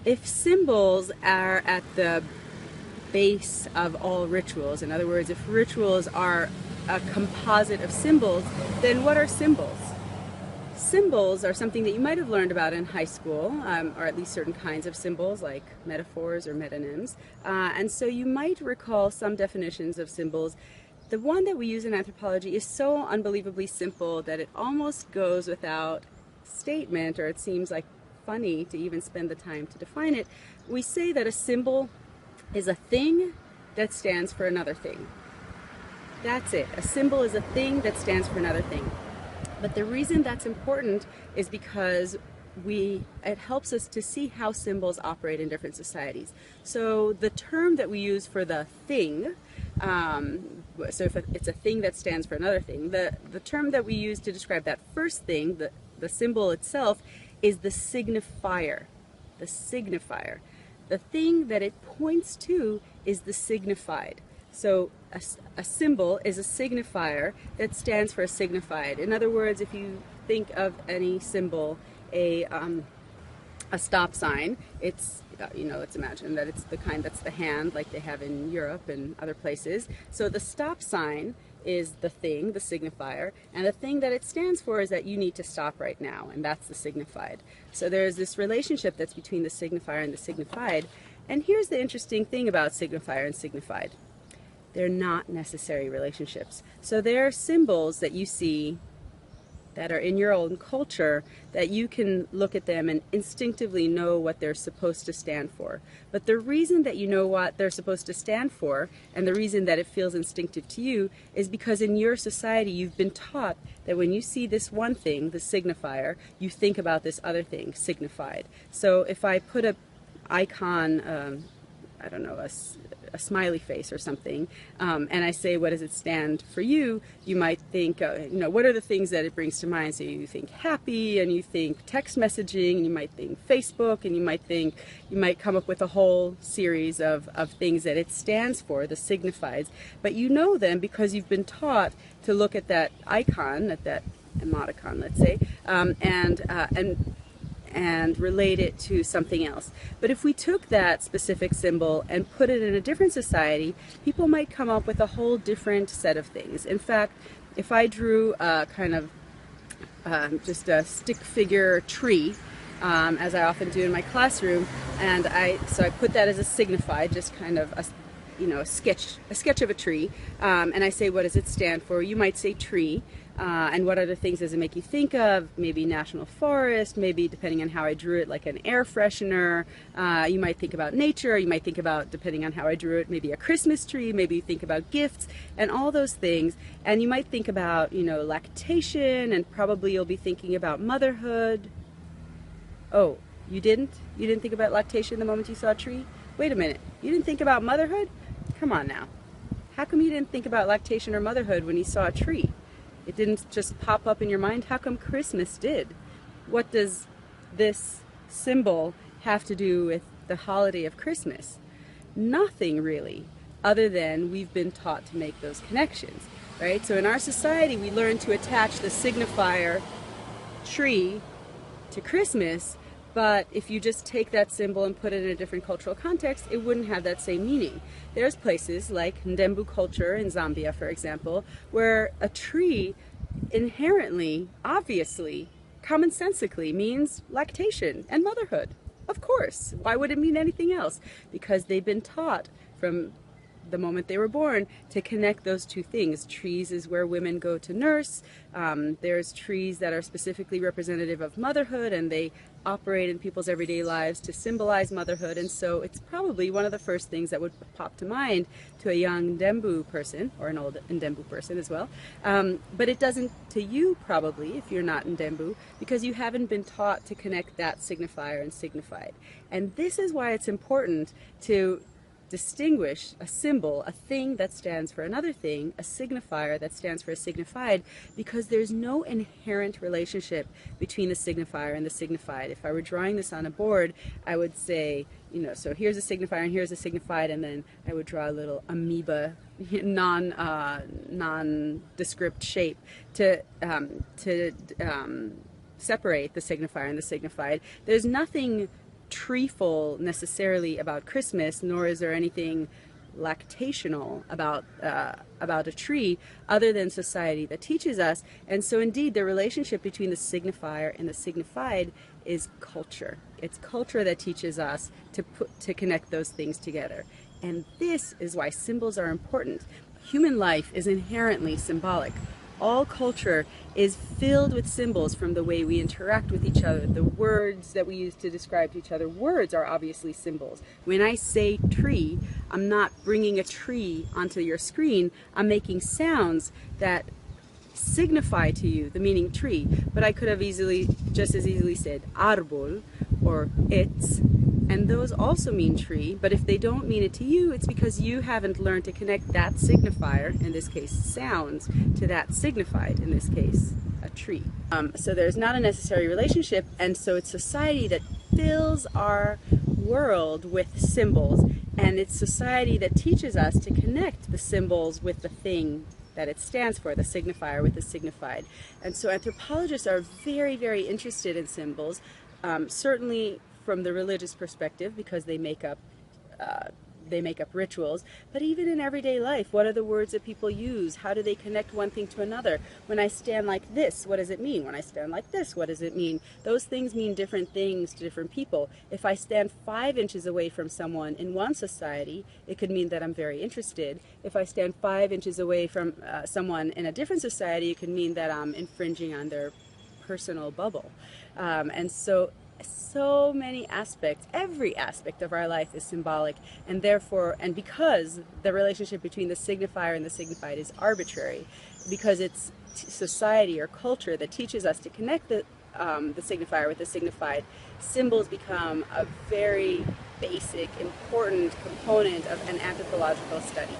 If symbols are at the base of all rituals, in other words, if rituals are a composite of symbols, then what are symbols? Symbols are something that you might have learned about in high school, or at least certain kinds of symbols like metaphors or metonyms. And so you might recall some definitions of symbols. The one that we use in anthropology is so unbelievably simple that it almost goes without statement, or it seems like funny to even spend the time to define it. We say that a symbol is a thing that stands for another thing. That's it. A symbol is a thing that stands for another thing. But the reason that's important is because it helps us to see how symbols operate in different societies. So the term that we use for the thing, so if it's a thing that stands for another thing, the term that we use to describe that first thing, the symbol itself, is the signifier. The signifier. The thing that it points to is the signified. So a symbol is a signifier that stands for a signified. In other words, if you think of any symbol, a stop sign, it's let's imagine that it's the kind that's the hand, like they have in Europe and other places. So the stop sign is the thing, the signifier, and the thing that it stands for is that you need to stop right now, and that's the signified. So there's this relationship that's between the signifier and the signified. And here's the interesting thing about signifier and signified. They're not necessary relationships. So there are symbols that you see that are in your own culture that you can look at them and instinctively know what they're supposed to stand for. But the reason that you know what they're supposed to stand for, and the reason that it feels instinctive to you, is because in your society you've been taught that when you see this one thing, the signifier, you think about this other thing, signified. So if I put a icon, I don't know, a smiley face or something, and I say, what does it stand for you? You might think, what are the things that it brings to mind? So you think happy, and you think text messaging, and you might think Facebook, and you might come up with a whole series of things that it stands for, the signifieds. But you know them because you've been taught to look at that icon, at that emoticon, let's say, and relate it to something else. But if we took that specific symbol and put it in a different society, people might come up with a whole different set of things. In fact, if I drew a kind of just a stick figure tree, as I often do in my classroom, and so I put that as a signified, just kind of a sketch of a tree, and I say, what does it stand for? You might say tree. And what other things does it make you think of? Maybe national forest, maybe, depending on how I drew it, like an air freshener. You might think about nature. You might think about, depending on how I drew it, maybe a Christmas tree. Maybe you think about gifts and all those things. And you might think about, lactation, and probably you'll be thinking about motherhood. Oh, you didn't? You didn't think about lactation the moment you saw a tree? Wait a minute. You didn't think about motherhood? Come on now. How come you didn't think about lactation or motherhood when you saw a tree? It didn't just pop up in your mind. How come Christmas did? What does this symbol have to do with the holiday of Christmas? Nothing really, other than we've been taught to make those connections, right? So in our society, we learn to attach the signifier tree to Christmas, but if you just take that symbol and put it in a different cultural context, it wouldn't have that same meaning. There's places like Ndembu culture in Zambia, for example, where a tree inherently, obviously, commonsensically means lactation and motherhood. Of course. Why would it mean anything else? Because they've been taught from the moment they were born to connect those two things. Trees is where women go to nurse. There's trees that are specifically representative of motherhood, and they operate in people's everyday lives to symbolize motherhood. And so it's probably one of the first things that would pop to mind to a young Ndembu person, or an old Ndembu person as well. But it doesn't to you, probably, if you're not Ndembu, because you haven't been taught to connect that signifier and signified. And this is why it's important to distinguish a symbol, a thing that stands for another thing, a signifier that stands for a signified, because there's no inherent relationship between the signifier and the signified. If I were drawing this on a board, I would say, so here's a signifier and here's a signified, and then I would draw a little amoeba, nondescript shape to separate the signifier and the signified. There's nothing treeful necessarily about Christmas, nor is there anything lactational about a tree other than society that teaches us. And so indeed the relationship between the signifier and the signified is culture. It's culture that teaches us to connect those things together. And this is why symbols are important. Human life is inherently symbolic. All culture is filled with symbols, from the way we interact with each other, the words that we use to describe each other. Words are obviously symbols. When I say tree, I'm not bringing a tree onto your screen. I'm making sounds that signify to you the meaning tree, but I could have just as easily said árbol or it's, and those also mean tree, but if they don't mean it to you, it's because you haven't learned to connect that signifier, in this case sounds, to that signified, in this case a tree. So there's not a necessary relationship, and so it's society that fills our world with symbols, and it's society that teaches us to connect the symbols with the thing that it stands for, the signifier with the signified. And so anthropologists are very, very interested in symbols, certainly from the religious perspective, because they make up rituals, but even in everyday life, what are the words that people use? How do they connect one thing to another? When I stand like this, what does it mean? When I stand like this, what does it mean? Those things mean different things to different people. If I stand 5 inches away from someone in one society, it could mean that I'm very interested. If I stand 5 inches away from someone in a different society, it could mean that I'm infringing on their personal bubble. And so many aspects, every aspect of our life is symbolic, and therefore, and because the relationship between the signifier and the signified is arbitrary, because it's society or culture that teaches us to connect the signifier with the signified, symbols become a very basic, important component of an anthropological study.